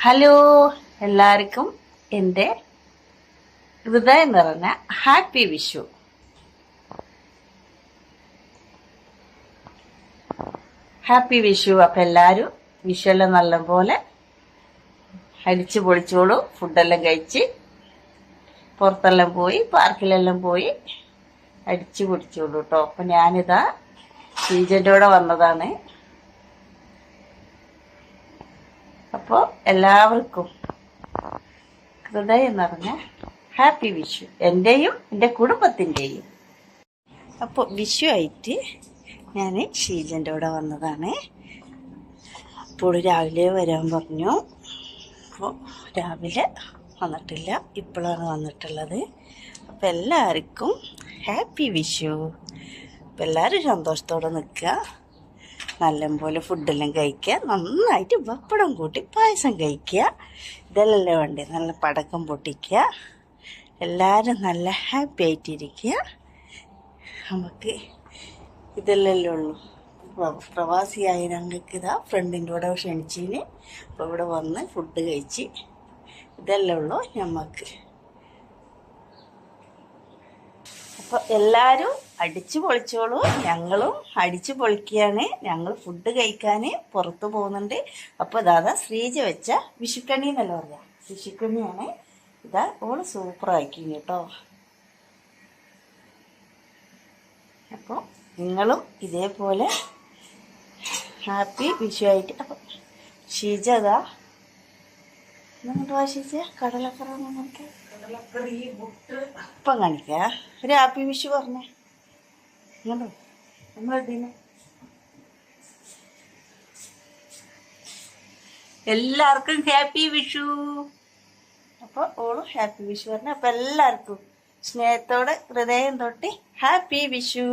Hello, എല്ലാവർക്കും എൻ്റെ ഹൃദയം നിറഞ്ഞ ഹാപ്പി വിഷു. ഹാപ്പി വിഷു. അപ്പം എല്ലാവരും വിഷുവെല്ലാം നല്ലപോലെ അടിച്ചു പൊളിച്ചോളൂ. ഫുഡെല്ലാം കഴിച്ച് പുറത്തെല്ലാം പോയി പാർക്കിലെല്ലാം പോയി അടിച്ചു പൊളിച്ചോളൂ കേട്ടോ. അപ്പം ഞാനിതാ ശ്രീജൻ്റെ കൂടെ വന്നതാണ്. അപ്പോൾ എല്ലാവർക്കും ഹൃദയം നിറഞ്ഞ ഹാപ്പി വിഷു, എൻ്റെയും എൻ്റെ കുടുംബത്തിൻ്റെയും. അപ്പോൾ വിഷു ആയിട്ട് ഞാൻ ഷീജൻ്റെ കൂടെ വന്നതാണ്. അപ്പോൾ രാവിലെ വരാൻ പറഞ്ഞു. അപ്പോൾ രാവിലെ വന്നിട്ടില്ല, ഇപ്പോഴാണ് വന്നിട്ടുള്ളത്. അപ്പോൾ എല്ലാവർക്കും ഹാപ്പി വിഷു. അപ്പോൾ എല്ലാവരും സന്തോഷത്തോടെ നിൽക്കുക, നല്ലപോലെ ഫുഡെല്ലാം കഴിക്കുക, നന്നായിട്ട് പപ്പടം കൂട്ടി പായസം കഴിക്കുക, ഇതെല്ലാം വേണ്ടേ. നല്ല പടക്കം പൊട്ടിക്കുക, എല്ലാവരും നല്ല ഹാപ്പി ആയിട്ടിരിക്കുക. നമുക്ക് ഇതെല്ലാം ഉള്ളൂ. പ്രവാസിയായ ഞങ്ങൾക്ക് ഇതാ ഫ്രണ്ടിൻ്റെ കൂടെ ക്ഷണിച്ചിന്. അപ്പോൾ ഇവിടെ വന്ന് ഫുഡ് കഴിച്ച് ഇതെല്ലാം ഉള്ളൂ ഞമ്മക്ക്. അപ്പോൾ എല്ലാവരും അടിച്ചു പൊളിച്ചോളൂ. ഞങ്ങളും അടിച്ചു പൊളിക്കുകയാണ്. ഞങ്ങൾ ഫുഡ് കഴിക്കാൻ പുറത്ത് പോകുന്നുണ്ട്. അപ്പോൾ ഇതാ ശ്രീജ വെച്ച വിഷുക്കണി എന്നല്ല പറയാ, വിഷുക്കണിയാണ്. ഇതാ ഓള് സൂപ്പറാക്കി കേട്ടോ. അപ്പോൾ നിങ്ങളും ഇതേപോലെ ഹാപ്പി വിഷു ആയിട്ട്. അപ്പം ഷീജ അതാ എന്നിട്ട് ഷീജ കടലക്കറി നമുക്ക് ഇപ്പം കാണിക്ക. ഒരു ഹാപ്പി വിഷു പറഞ്ഞേ ഇങ്ങോട്ടോ. നമ്മളെന്തിനു എല്ലാവർക്കും ഹാപ്പി വിഷു. അപ്പോൾ ഓളും ഹാപ്പി വിഷു പറഞ്ഞു. അപ്പം എല്ലാവർക്കും സ്നേഹത്തോടെ ഹൃദയം തൊട്ടി ഹാപ്പി വിഷു.